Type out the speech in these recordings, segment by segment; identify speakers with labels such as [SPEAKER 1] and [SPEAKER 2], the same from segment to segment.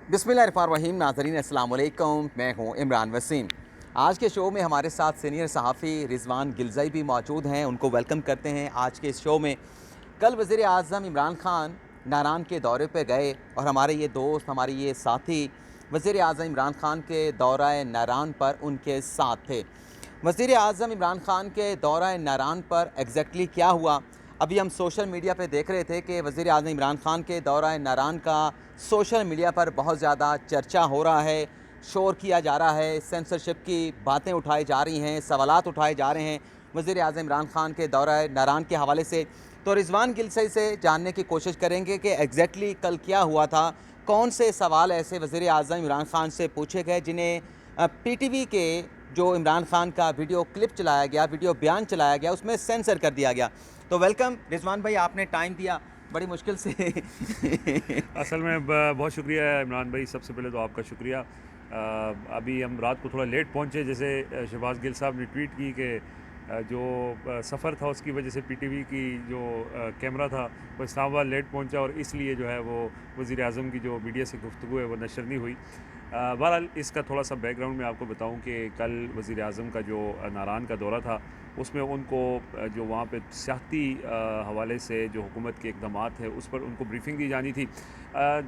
[SPEAKER 1] बिस्मिल्लाहिर्रहमानिर्रहीम। नाज़रीन अस्सलाम वालेकुम, मैं हूँ इमरान वसीम। आज के शो में हमारे साथ सीनियर सहाफ़ी रिज़वान गिलज़ई भी मौजूद हैं, उनको वेलकम करते हैं आज के इस शो में। कल वज़ीर आज़म इमरान ख़ान नारान के दौरे पे गए और हमारे ये दोस्त, हमारे ये साथी वज़ीर आज़म इमरान ख़ान के दौरा नारान पर उनके साथ थे। वज़ीर आज़म इमरान ख़ान के दौरा नारान पर एग्जैक्टली क्या हुआ, अभी हम सोशल मीडिया पे देख रहे थे कि वज़ीर आज़म इमरान ख़ान के दौरा नारान का सोशल मीडिया पर बहुत ज़्यादा चर्चा हो रहा है, शोर किया जा रहा है, सेंसरशिप की बातें उठाई जा रही हैं, सवालात उठाए जा रहे हैं वज़ीर आज़म इमरान ख़ान के दौरा नारान के हवाले से। तो रिज़वान गिलज़ई से जानने की कोशिश करेंगे कि एग्जैक्टली कल क्या हुआ था, कौन से सवाल ऐसे वज़ीर आज़म इमरान ख़ान से पूछे गए जिन्हें पीटीवी के जो इमरान ख़ान का वीडियो क्लिप चलाया गया, वीडियो बयान चलाया गया, उसमें सेंसर कर दिया गया। तो वेलकम रिज़वान भाई, आपने टाइम दिया बड़ी मुश्किल से।
[SPEAKER 2] असल में बहुत शुक्रिया इमरान भाई, सबसे पहले तो आपका शुक्रिया। अभी हम रात को थोड़ा लेट पहुँचे, जैसे शहबाज गिल साहब ने ट्वीट की कि जो सफ़र था उसकी वजह से पीटीवी की जो कैमरा था वो इस्लामाबाद लेट पहुंचा और इसलिए जो है वो वज़ीर आज़म की जो मीडिया से गुफ्तगू है वो नशर नहीं हुई। बहरहाल इसका थोड़ा सा बैकग्राउंड मैं आपको बताऊं कि कल वज़ीर आज़म का जो नारान का दौरा था उसमें उनको जो वहाँ पे सियासी हवाले से जो हुकूमत के इक़दामात है उस पर उनको ब्रीफिंग दी जानी थी।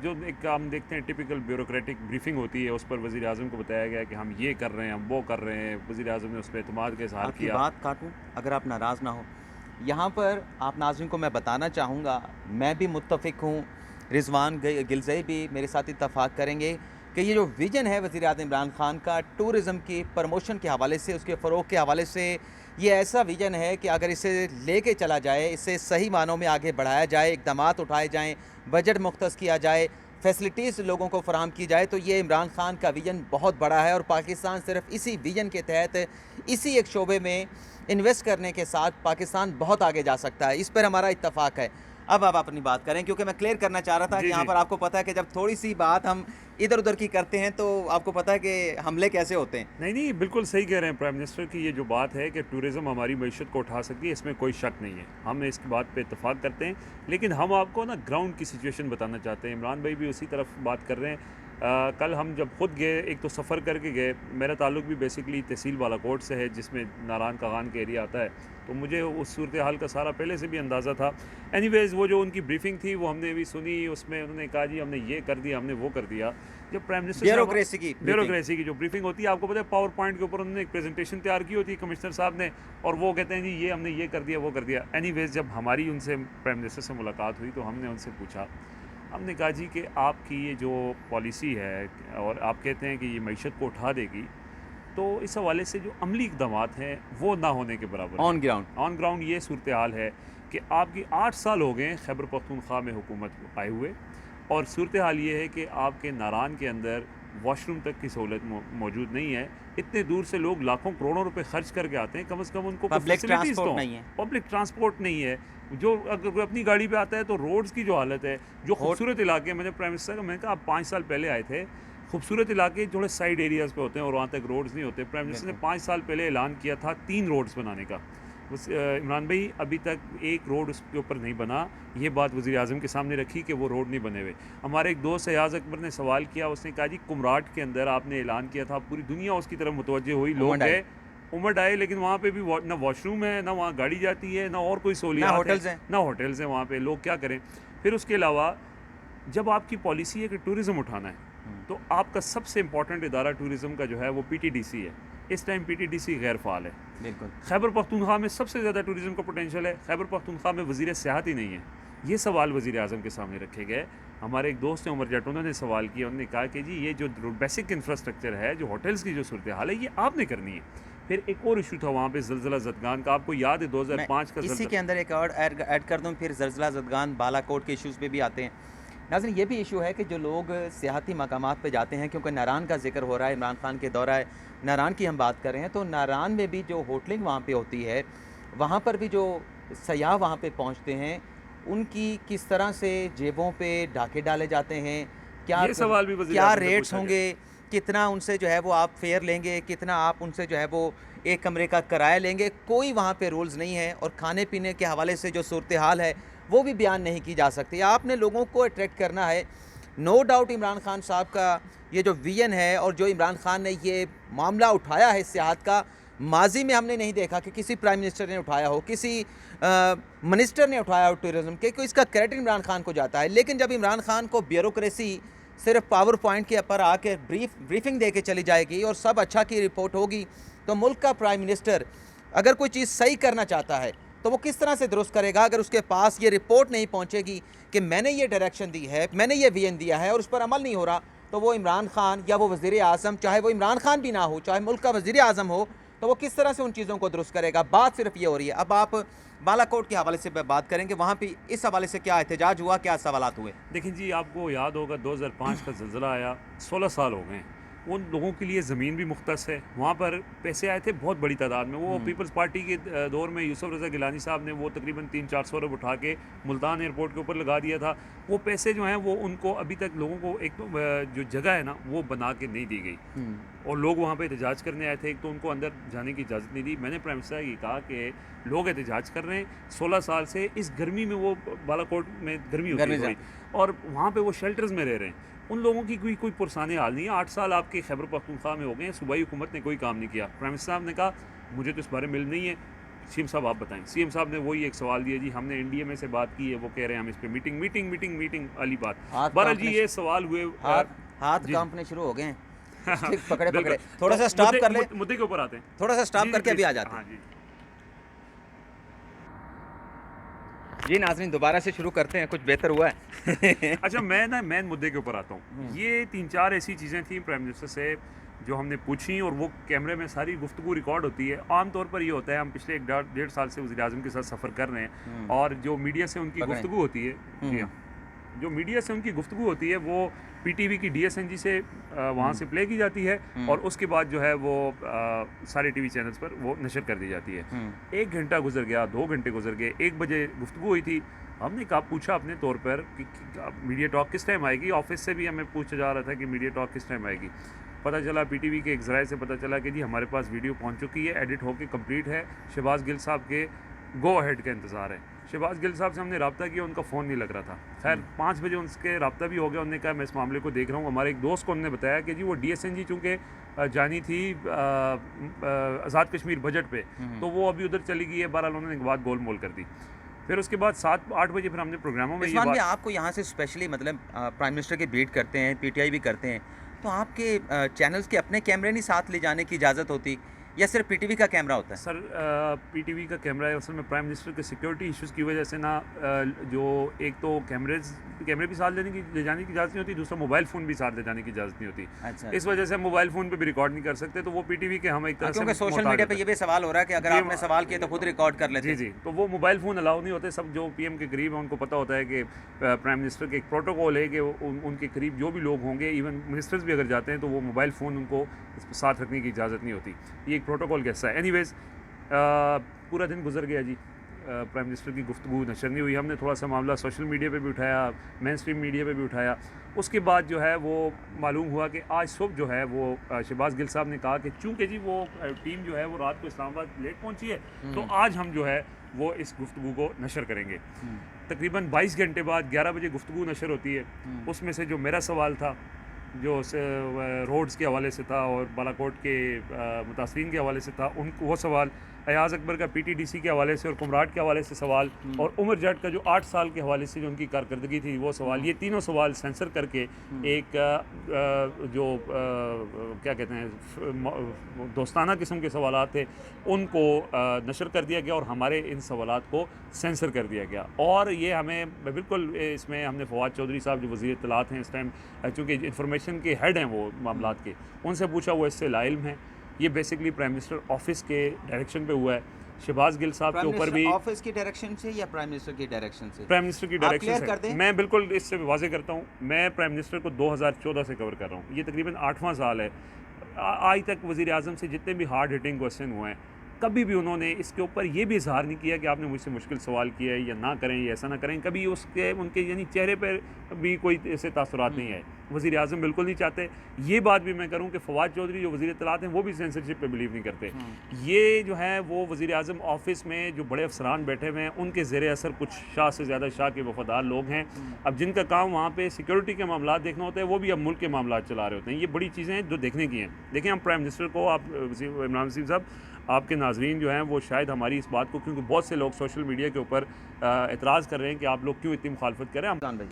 [SPEAKER 2] जो एक हम देखते हैं टिपिकल ब्यूरोक्रेटिक ब्रीफिंग होती है, उस पर वज़ीर आज़म को बताया गया कि हम ये कर रहे हैं, हम वो कर रहे हैं। वज़ीर आज़म ने उस पर एतमाद का इज़हार
[SPEAKER 1] आपकी
[SPEAKER 2] किया।
[SPEAKER 1] बात काटूं अगर आप नाराज़ ना हो, यहाँ पर आप नाज़रीन को मैं बताना चाहूँगा, मैं भी मुत्तफ़िक हूँ, रिज़वान गिलज़ई भी मेरे साथ इत्तफ़ाक़ करेंगे कि ये जो विज़न है वज़ीर आज़म इमरान ख़ान का टूरिज़म की प्रमोशन के हवाले से, उसके फ़रोग़ के हवाले से, ये ऐसा विज़न है कि अगर इसे लेके चला जाए, इसे सही मानों में आगे बढ़ाया जाए, इक़दामात उठाए जाएँ, बजट मुख्तस किया जाए, फैसिलिटीज़ लोगों को फ़राहम की जाए, तो ये इमरान ख़ान का विज़न बहुत बड़ा है और पाकिस्तान सिर्फ़ इसी विज़न के तहत, इसी एक शोबे में इन्वेस्ट करने के साथ पाकिस्तान बहुत आगे जा सकता है। इस पर हमारा इत्तफ़ाक़ है। अब आप अपनी बात करें, क्योंकि मैं क्लियर करना चाह रहा था कि
[SPEAKER 2] जी
[SPEAKER 1] यहाँ
[SPEAKER 2] जी
[SPEAKER 1] पर आपको पता है कि जब थोड़ी-सी बात हम इधर-उधर की करते हैं तो आपको पता है कि हमले कैसे होते हैं।
[SPEAKER 2] नहीं नहीं, बिल्कुल सही कह रहे हैं प्राइम मिनिस्टर की ये जो बात है कि टूरिज़्म हमारी मईशत को उठा सकती है, इसमें कोई शक नहीं है। हम इस बात पे इत्तेफाक करते हैं, लेकिन हम आपको ना ग्राउंड की सिचुएशन बताना चाहते हैं। इमरान भाई भी उसी तरफ बात कर रहे हैं। कल हम जब खुद गए, एक तो सफ़र करके गए, मेरा ताल्लुक भी बेसिकली तहसील बालाकोट से है जिसमें नारान कागान का एरिया आता है, तो मुझे उस सूरत हाल का सारा पहले से भी अंदाज़ा था। एनीवेज़ वो जो उनकी ब्रीफिंग थी वो हमने भी सुनी, उसमें उन्होंने कहा जी हमने ये कर दिया, हमने वो कर दिया। जब प्राइम मिनिस्टर ब्यूरोक्रेसी की जो ब्रीफिंग होती है, आपको पता है पावर पॉइंट के ऊपर उन्होंने एक प्रेजेंटेशन तैयार की होती है कमिश्नर साहब ने, और वो कहते हैं जी ये हमने ये कर दिया, वो कर दिया। एनीवेज़ जब हमारी उनसे प्राइम मिनिस्टर से मुलाकात हुई तो हमने उनसे पूछा, हमने कहा जी कि आपकी ये जो पॉलिसी है और आप कहते हैं कि ये मईशत को उठा देगी, तो इस हवाले से जो अमली इक़दामात हैं वो ना होने के बराबर
[SPEAKER 1] ऑन
[SPEAKER 2] हैं।
[SPEAKER 1] ग्राउंड।
[SPEAKER 2] ऑन ग्राउंड ये सूरत हाल है कि आपकी 8 साल हो गए खैबर पख्तूनख्वा में हुकूमत आए हुए, और सूरत हाल ये है कि आपके नारान के अंदर वॉशरूम तक की सहूलत मौजूद नहीं है। इतने दूर से लोग लाखों करोड़ों रुपए खर्च करके आते हैं, कम से कम उनको
[SPEAKER 1] पब्लिक
[SPEAKER 2] फैसिलिटीज़
[SPEAKER 1] ट्रांसपोर्ट
[SPEAKER 2] तो।
[SPEAKER 1] नहीं है।
[SPEAKER 2] पब्लिक ट्रांसपोर्ट नहीं है। जो अगर कोई अपनी गाड़ी पे आता है तो रोड्स की जो हालत है, जो
[SPEAKER 1] होट
[SPEAKER 2] खूबसूरत इलाके, मैंने प्राइम मिनिस्टर का, मैंने कहा आप 5 साल पहले आए थे, खूबसूरत इलाके थोड़े साइड एरियाज़ पे होते हैं और वहाँ तक रोड्स नहीं होते। प्राइम मिनिस्टर ने
[SPEAKER 1] बिल्कुल।
[SPEAKER 2] 5 साल पहले ऐलान किया था 3 रोड्स बनाने का। इमरान भाई अभी तक एक रोड उसके ऊपर नहीं बना। ये बात वज़ीर आज़म के सामने रखी कि वो रोड नहीं बने हुए। हमारे एक दोस्त अयाज़ अकबर ने सवाल किया, उसने कहा जी कुमराट के अंदर आपने ऐलान किया था, पूरी दुनिया उसकी तरफ मुतवज्जे हुई, लोग
[SPEAKER 1] उमंड आई,
[SPEAKER 2] गए, उमड़ आए, लेकिन वहाँ पे भी ना वॉशरूम है, ना वहाँ गाड़ी जाती है, ना और कोई
[SPEAKER 1] ना
[SPEAKER 2] सहूलियात है,
[SPEAKER 1] होटल्स हैं।
[SPEAKER 2] ना होटल्स हैं वहाँ पे, लोग क्या करें। फिर उसके अलावा जब आपकी पॉलिसी है कि टूरिज़्म उठाना है, तो आपका सबसे इंपॉर्टेंट इदारा टूरिज़्म का जो है वो पीटीडीसी है। इस टाइम पीटीडीसी गैर फ़ाल है।
[SPEAKER 1] बिल्कुल।
[SPEAKER 2] खैबर पख्तूनख्वा में सबसे ज़्यादा टूरिज़्म का पोटेंशियल है, खैबर पख्तूनख्वा में वज़ीर सियाहत ही नहीं है। ये सवाल वज़ीर आज़म के सामने रखे गए। हमारे एक दोस्त हैं उमर जट, उन्होंने सवाल किया, उन्होंने कहा कि जी ये जो बेसिक इंफ्रास्ट्रक्चर है, जो होटल्स की जो सूरत हाल है, ये आपने करनी है। फिर एक और इशू था वहाँ पे ज़लज़ला ज़दगान का, आपको याद है
[SPEAKER 1] मैं
[SPEAKER 2] 2005 का
[SPEAKER 1] इसी के
[SPEAKER 2] ज़लज़ला।
[SPEAKER 1] अंदर एक और ऐड कर दूँ, फिर ज़लज़ला ज़दगान बालाकोट के इश्यूज़ पे भी आते हैं। नाज़रीन, ये भी इशू है कि जो लोग सियाहती मकामात पे जाते हैं, क्योंकि नारान का ज़िक्र हो रहा है, इमरान ख़ान के दौरा नारान की हम बात कर रहे हैं, तो नारान में भी जो होटलिंग वहाँ पे होती है, वहाँ पर भी जो सयाह वहाँ पे पहुँचते हैं, उनकी किस तरह से जेबों पे डाके डाले जाते हैं, क्या
[SPEAKER 2] ये सवाल भी वज़ीर
[SPEAKER 1] क्या
[SPEAKER 2] आज़म से
[SPEAKER 1] रेट्स
[SPEAKER 2] पूछा गया।
[SPEAKER 1] होंगे, कितना उनसे जो है वो आप फेयर लेंगे, कितना आप उनसे जो है वो एक कमरे का किराया लेंगे, कोई वहाँ पे रूल्स नहीं है। और खाने पीने के हवाले से जो सूरत हाल है वो भी बयान नहीं की जा सकती। आपने लोगों को अट्रैक्ट करना है, नो डाउट इमरान खान साहब का ये जो विजन है और जो इमरान खान ने ये मामला उठाया है सियाहत का, माजी में हमने नहीं देखा कि किसी प्राइम मिनिस्टर ने उठाया हो, किसी मिनिस्टर ने उठाया हो टूरिज़्म के, कोई इसका क्रेडिट इमरान खान को जाता है। लेकिन जब इमरान खान को ब्यूरोक्रेसी सिर्फ पावर पॉइंट के ऊपर आके ब्रीफिंग दे के चली जाएगी और सब अच्छा की रिपोर्ट होगी, तो मुल्क का प्राइम मिनिस्टर अगर कोई चीज़ सही करना चाहता है तो वो किस तरह से दुरुस्त करेगा अगर उसके पास ये रिपोर्ट नहीं पहुंचेगी कि मैंने ये डायरेक्शन दी है, मैंने ये विजन दिया है और उस पर अमल नहीं हो रहा, तो वो इमरान खान या वो वज़ीर आज़म, चाहे वो इमरान खान भी ना हो, चाहे मुल्क का वज़ीर आज़म हो, तो वो किस तरह से उन चीज़ों को दुरुस्त करेगा। बात सिर्फ ये हो रही है। अब आप बालाकोट के हवाले से बात करेंगे, वहाँ पे इस हवाले से क्या एहतजाज हुआ, क्या सवालात हुए?
[SPEAKER 2] देखिए जी, आपको याद होगा 2005 का ज़लज़ला आया, 16 साल हो गए। उन लोगों के लिए ज़मीन भी मुख्तस है, वहाँ पर पैसे आए थे बहुत बड़ी तादाद में। वो पीपल्स पार्टी के दौर में यूसुफ रज़ा गिलानी साहब ने वो तकरीबन 300-400 अरब उठा के मुल्तान एयरपोर्ट के ऊपर लगा दिया था। वो पैसे जो हैं वो उनको अभी तक लोगों को एक तो जो जगह है ना वो बना के नहीं दी गई और लोग वहाँ पे एहतजाज करने आए थे। एक तो उनको अंदर जाने की इजाज़त नहीं दी। मैंने प्राइम मिनिस्टर ये कहा कि लोग एहतजाज कर रहे हैं 16 साल से, इस गर्मी में, वो बालाकोट में गर्मी होती है और वहाँ पे वो शेल्टर्स में रह रहे हैं। उन लोगों की कोई पुरसाने हाल नहीं है। 8 साल आपके खैबर पख्तूनख्वा में हो गए हैं, सूबाई हुकूमत ने कोई काम नहीं किया। प्राइम मिनिस्टर साहब ने कहा मुझे तो इस बारे में इल्म नहीं है, सीएम साहब आप बताएं। सीएम साहब ने वही एक सवाल दिया जी, हमने एनडीए में से बात की है, वो कह रहे हैं हम इस पर मीटिंग वाली बात। बहरहाल जी ये सवाल हुए,
[SPEAKER 1] हाथ कांपने शुरू हो गए हैं। पकड़े थोड़ा सा स्टॉप कर ले,
[SPEAKER 2] मुद्दे के ऊपर आते हैं,
[SPEAKER 1] थोड़ा सा स्टॉप करके अभी आ जाते हैं। जी नाज़रीन, दोबारा से शुरू करते हैं, कुछ बेहतर हुआ है।
[SPEAKER 2] अच्छा, मैं ना मेन मुद्दे के ऊपर आता हूँ। ये 3-4 ऐसी चीज़ें थी प्राइम मिनिस्टर से जो हमने पूछी और वो कैमरे में सारी गुफ्तगू रिकॉर्ड होती है। आम तौर पर ये होता है, हम पिछले 1-1.5 साल से वज़ीर आज़म के साथ सफ़र कर रहे हैं और जो मीडिया से उनकी गुफ्तगू होती है, जो मीडिया से उनकी गुफ्तगू होती है वो पीटीवी की डीएसएनजी से वहाँ से प्ले की जाती है और उसके बाद जो है वो सारे टीवी चैनल्स पर वो नशर कर दी जाती है। 1 घंटा गुजर गया, 2 घंटे गुजर गए, 1 बजे गुफ्तगू हुई थी। हमने कहा, पूछा अपने तौर पर कि मीडिया टॉक किस टाइम आएगी। ऑफिस से भी हमें पूछा जा रहा था कि मीडिया टॉक किस टाइम आएगी। पता चला पीटीवी के एक ज़राए से पता चला कि जी हमारे पास वीडियो पहुँच चुकी है, एडिट होकर कंप्लीट है, शहबाज गिल साहब के गो अहेड का इंतज़ार है। शहबाज गिल साहब से हमने रब्ता किया, उनका फ़ोन नहीं लग रहा था। खैर 5 बजे उनके रब्ता भी हो गया। उन्होंने कहा मैं इस मामले को देख रहा हूँ। हमारे एक दोस्त को उन्होंने बताया कि जी वो डीएसएनजी चूँकि जानी थी आज़ाद कश्मीर बजट पे, तो वो अभी उधर चली गई है। बहरहाल उन्होंने एक बात गोल मोल कर दी। फिर उसके बाद 7-8 बजे फिर हमने प्रोग्रामों में ये बात,
[SPEAKER 1] आपको यहाँ से स्पेशली मतलब प्राइम मिनिस्टर की बीट करते हैं, पीटीआई भी करते हैं, तो आपके चैनल्स के अपने कैमरे नहीं साथ ले जाने की इजाज़त होती या सिर्फ पीटीवी का कैमरा होता है?
[SPEAKER 2] सर पीटीवी का कैमरा है। असल में प्राइम मिनिस्टर के सिक्योरिटी इश्यूज़ की वजह से ना जो एक तो कैमरे भी साथ ले जाने की इजाज़त नहीं होती, दूसरा मोबाइल फ़ोन भी साथ ले जाने की इजाज़त नहीं होती।
[SPEAKER 1] अच्छा,
[SPEAKER 2] इस वजह से हम मोबाइल फ़ोन पे भी रिकॉर्ड नहीं कर सकते, तो वो पीटीवी के हम एक तरह से,
[SPEAKER 1] क्योंकि सोशल मीडिया पे ये भी सवाल हो रहा है कि अगर आपने सवाल किया तो खुद रिकॉर्ड कर लेते।
[SPEAKER 2] जी, तो वो मोबाइल फ़ोन अलाउ नहीं होते। सब जो पीएम के करीब हैं उनको पता होता है कि प्राइम मिनिस्टर के एक प्रोटोकॉल है कि उनके करीब जो भी लोग होंगे, इवन मिनिस्टर्स भी अगर जाते हैं तो वो मोबाइल फ़ोन उनको साथ रखने की इजाज़त नहीं होती। ये एक प्रोटोकॉल का हिस्सा है। एनीवेज़ पूरा दिन गुजर गया जी, प्राइम मिनिस्टर की गुफ्तगू नशर नहीं हुई। हमने थोड़ा सा मामला सोशल मीडिया पे भी उठाया, मेन स्ट्रीम मीडिया पे भी उठाया। उसके बाद जो है वो मालूम हुआ कि आज सुबह जो है वो शहबाज गिल साहब ने कहा कि चूँकि जी वो टीम जो है वो रात को इस्लामाबाद लेट पहुँची है, तो आज हम जो है वो इस गुफ्तगू को नशर करेंगे। तकरीबन 22 घंटे बाद 11 बजे गुफ्तगू नशर होती है। उसमें से जो मेरा सवाल था, जो रोड्स के हवाले से था और बालाकोट के मुतासरीन के हवाले से था, उनको वो सवाल, अयाज़ अकबर का पीटीडीसी के हवाले से और कुमराट के हवाले से सवाल, और उमर जट का जो 8 साल के हवाले से जो उनकी कारकर्दगी थी वो सवाल, ये तीनों सवाल सेंसर करके एक जो क्या कहते हैं दोस्ताना किस्म के सवाल थे उनको नशर कर दिया गया और हमारे इन सवालात को सेंसर कर दिया गया। और ये हमें बिल्कुल, इसमें हमने फवाद चौधरी साहब जो वज़ीर इत्तलात हैं इस टाइम, चूँकि इंफॉर्मेशन के हेड हैं वो मामलात के, उनसे पूछा, वो इससे लाइल्म हैं। ये बेसिकली प्राइम मिनिस्टर ऑफिस के डायरेक्शन पे हुआ है। शहबाज गिल साहब के ऊपर भी
[SPEAKER 1] ऑफिस की डायरेक्शन से या प्राइम मिनिस्टर की डायरेक्शन से?
[SPEAKER 2] प्राइम मिनिस्टर की डायरेक्शन से। मैं बिल्कुल इससे वाजे करता हूँ, मैं प्राइम मिनिस्टर को 2014 से कवर कर रहा हूँ। ये तकरीबन 8वां साल है। आज तक वज़ीर आज़म से जितने भी हार्ड हिटिंग क्वेश्चन हुए हैं, कभी भी उन्होंने इसके ऊपर ये भी इजहार नहीं किया कि आपने मुझसे मुश्किल सवाल किया है या ना करें या ऐसा ना करें। कभी उनके यानी चेहरे पर भी कोई ऐसे तासुरात नहीं है। वज़ीर आज़म बिल्कुल नहीं चाहते। ये बात भी मैं करूँ कि फवाद चौधरी जो वज़ीर इत्तलात हैं वो भी सेंसरशिप पे बिलीव नहीं करते। ये जो है वो वज़ीर आज़म ऑफिस में जो बड़े अफसरान बैठे हुए हैं उनके ज़ेरे असर कुछ शाह से ज़्यादा शाह के वफादार लोग हैं। अब जिनका काम वहाँ पे सिक्योरिटी के मामला देखना होता है वो भी अब मुल्क के मामला चला रहे होते हैं। ये बड़ी चीज़ें हैं जो देखने की हैं। देखिए हम प्राइम मिनिस्टर को, आप इमरान वसीम साहब, आपके नाजरीन जो हैं वो शायद हमारी इस बात को, क्योंकि बहुत से लोग सोशल मीडिया के ऊपर एतराज़ कर रहे हैं कि आप लोग क्यों इतनी मुखालफत कर रहे हैं।
[SPEAKER 1] इमरान भाई,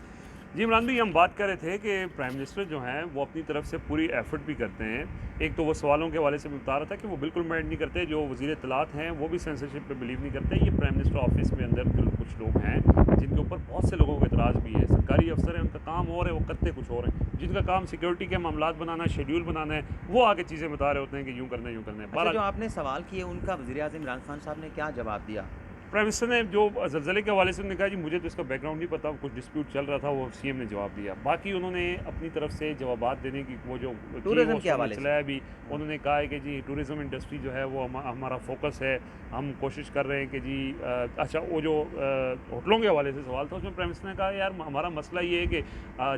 [SPEAKER 2] जी इमरान भाई, हम बात कर रहे थे कि प्राइम मिनिस्टर जो हैं वो अपनी तरफ से पूरी एफर्ट भी करते हैं। एक तो वो सवालों के हवाले से भी बता रहा था कि वो बिल्कुल माइंड नहीं करते, जो वज़ीर इत्तलात हैं वो भी सेंसरशिप पे बिलीव नहीं करते। ये प्राइम मिनिस्टर ऑफिस में अंदर कुछ लोग हैं जिनके ऊपर बहुत से लोगों को एतराज़ भी है। सरकारी अफसर हैं, उनका काम और है, वो करते कुछ और हैं। जिनका काम सिक्योरिटी के मामलात बनाना, शेड्यूल बनाना है, वो आगे चीज़ें बता रहे होते हैं कि यूँ करना है, यूँ करना है।
[SPEAKER 1] अच्छा, जो आपने सवाल किए उनका वज़ीर आज़म इमरान खान साहब ने क्या जवाब दिया?
[SPEAKER 2] प्राइम मिनिस्टर ने जो ज़लज़ले के हवाले से उन्होंने कहा जी मुझे तो इसका बैकग्राउंड नहीं पता, कुछ डिस्प्यूट चल रहा था, वो सीएम ने जवाब दिया। बाकी उन्होंने अपनी तरफ से जवाबात देने की वो जो
[SPEAKER 1] टूरिज्म के हवाले से
[SPEAKER 2] चलाया भी, उन्होंने कहा है कि जी टूरिज़म इंडस्ट्री जो है वो हमारा फोकस है। हम कोशिश कर रहे हैं कि जी अच्छा, वो जो होटलों के हवाले से सवाल था उसमें प्राइम मिनिस्टर ने कहा यार हमारा मसला ये है कि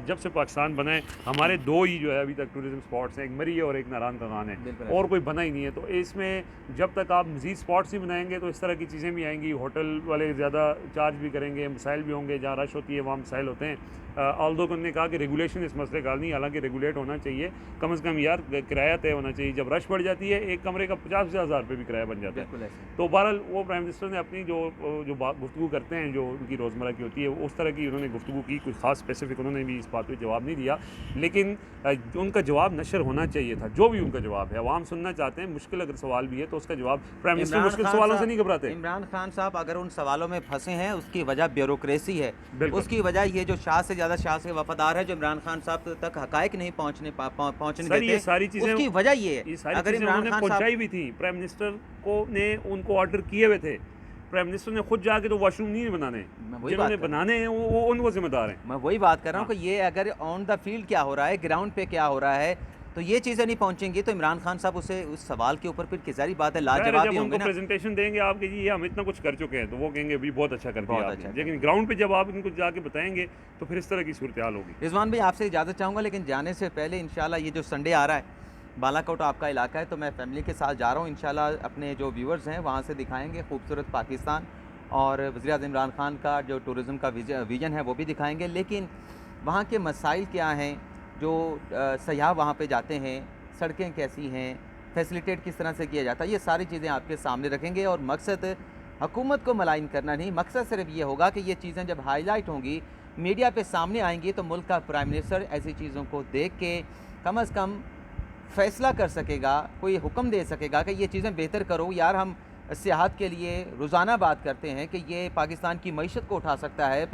[SPEAKER 2] जब से पाकिस्तान बना है हमारे दो ही जो है अभी तक टूरिज़म स्पॉट्स हैं, एक मरी है और एक नारायण तगान है, और कोई बना ही नहीं है। तो इसमें जब तक आप मज़ीद स्पॉट्स ही बनाएंगे तो इस तरह की चीज़ें भी आएंगी। होटल वाले ज़्यादा चार्ज भी करेंगे, मसाइल भी होंगे, जहाँ रश होती है वहाँ मसाइल होते हैं। ऑल्दो उन्होंने कहा कि रेगुलेशन इस मसले का नहीं, हालांकि रेगुलेट होना चाहिए, कम से कम यार किराया तय होना चाहिए। जब रश बढ़ जाती है एक कमरे का 50,000 रुपये भी किराया बन जाता है। तो बहरहाल वो प्राइम मिनिस्टर ने अपनी जो गुफ्तगू करते हैं जो उनकी रोज़मर्रा की होती है उस तरह की उन्होंने गुफ्तगू की। कोई ख़ास स्पेसिफिक उन्होंने भी इस बात पर जवाब नहीं दिया, लेकिन उनका जवाब नशर होना चाहिए था। जो भी उनका जवाब है अवाम सुनना चाहते हैं, मुश्किल अगर सवाल भी है तो उसका जवाब प्राइम मिनिस्टर मुश्किल सवालों से नहीं घबराते।
[SPEAKER 1] इमरान खान साहब अगर उन सवालों में फंसे हैं उसकी वजह ब्यूरोक्रेसी है, उसकी वजह ये जो शाह से ज़्यादा शाह से वफादार है, जो इमरान खान साहब तक हकायक नहीं पहुंचने देते,
[SPEAKER 2] ये सारी चीज़ें
[SPEAKER 1] उसकी वजह ये है। अगर इमरान खान
[SPEAKER 2] पहुंचाई भी थी, प्राइम मिनिस्टर को ने उनको ऑर्डर किए हुए थे, प्राइम मिनिस्टर ने खुद जाके तो वॉशरूम नहीं बनाने, जिन्होंने बनाने हैं वो उनको जिम्मेदार हैं।
[SPEAKER 1] मैं वही बात कर रहा हूँ कि ये अगर ऑन द फील्ड क्या हो रहा है, ग्राउंड पे क्या हो रहा है, तो ये चीज़ें नहीं पहुंचेंगी तो इमरान खान साहब उसे उस सवाल के ऊपर फिर किसी बात है लाजवाब ही होंगे ना।
[SPEAKER 2] प्रेजेंटेशन देंगे आपके जी ये हम इतना कुछ कर चुके हैं तो वो कहेंगे भी बहुत अच्छा कर दिया आपने, लेकिन ग्राउंड पे जब आप इनको जाके बताएंगे तो फिर इस तरह की सूरत हाल होगी।
[SPEAKER 1] रिजवान भाई, आपसे इजाज़त चाहूँगा, लेकिन जाने से पहले इंशाल्लाह ये जो संडे आ रहा है, बालाकोट आपका इलाका है, तो मैं फैमिली के साथ जा रहा हूँ। इंशाल्लाह अपने जो व्यूअर्स हैं वहाँ से दिखाएंगे खूबसूरत पाकिस्तान, और वज़ीर आज़म इमरान खान का जो टूरिज़म का विजन है वो भी दिखाएंगे। लेकिन वहाँ के मसाइल क्या हैं, जो सयाह वहाँ पे जाते हैं, सड़कें कैसी हैं, फैसिलिटेट किस तरह से किया जाता है, ये सारी चीज़ें आपके सामने रखेंगे। और मकसद हुकूमत को मलाइन करना नहीं, मकसद सिर्फ ये होगा कि ये चीज़ें जब हाईलाइट होंगी, मीडिया पे सामने आएंगी, तो मुल्क का प्राइम मिनिस्टर ऐसी चीज़ों को देख के कम से कम फ़ैसला कर सकेगा, कोई हुक्म दे सकेगा कि ये चीज़ें बेहतर करो। यार हम सियाहत के लिए रोज़ाना बात करते हैं कि ये पाकिस्तान की मईशत को उठा सकता है,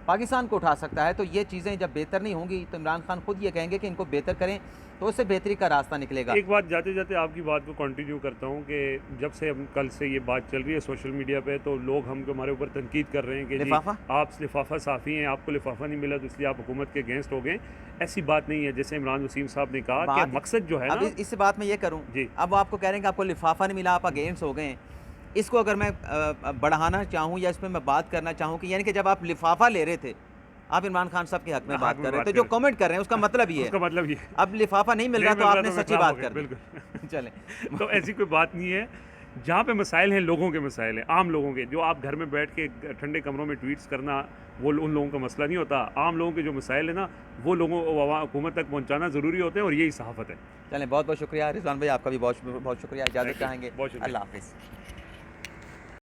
[SPEAKER 1] पाकिस्तान को उठा सकता है। तो ये चीज़ें जब बेहतर नहीं होंगी तो इमरान खान खुद ये कहेंगे कि इनको बेहतर करें, तो उससे बेहतरी का रास्ता निकलेगा।
[SPEAKER 2] एक बात जाते जाते आपकी बात को कंटिन्यू करता हूँ कि जब से हम कल से ये बात चल रही है सोशल मीडिया पे, तो लोग हमको हमारे ऊपर तनकीद कर रहे हैं कि जी आप लिफाफा साफ़ी हैं, आपको लिफाफा नहीं मिला तो इसलिए आप हुकूमत के अगेंस्ट हो गए। ऐसी बात नहीं है। जैसे इमरान वसीम साहब ने कहा कि मकसद जो है ना,
[SPEAKER 1] इस बात में ये करूँ जी, अब आपको कह रहे हैं कि आपको लिफाफा नहीं मिला, आप अगेंस्ट हो गए। इसको अगर मैं बढ़ाना चाहूँ या इस पर मैं बात करना चाहूँ कि यानी कि जब आप लिफाफा ले रहे थे, आप इमरान खान साहब के हक में बात कर रहे हैं, तो जो कमेंट कर रहे हैं उसका मतलब ये है, अब लिफाफा नहीं मिल रहा तो आपने सच्ची बात कर
[SPEAKER 2] बिल्कुल
[SPEAKER 1] चले।
[SPEAKER 2] तो ऐसी कोई बात नहीं है। जहाँ पे मसाइल हैं लोगों के मसाइल हैं, आम लोगों के, जो आप घर में बैठ के ठंडे कमरों में ट्वीट्स करना वो उन लोगों का मसला नहीं होता। आम लोगों के जो मसाइल है ना वो लोगों हुकूमत तक पहुँचाना ज़रूरी होते हैं, और यही सहाफ़त है।
[SPEAKER 1] चलें, बहुत बहुत शुक्रिया रिजवान भाई, आपका भी बहुत बहुत शुक्रिया। इजाज़त चाहेंगे, अल्लाह हाफ़िज़।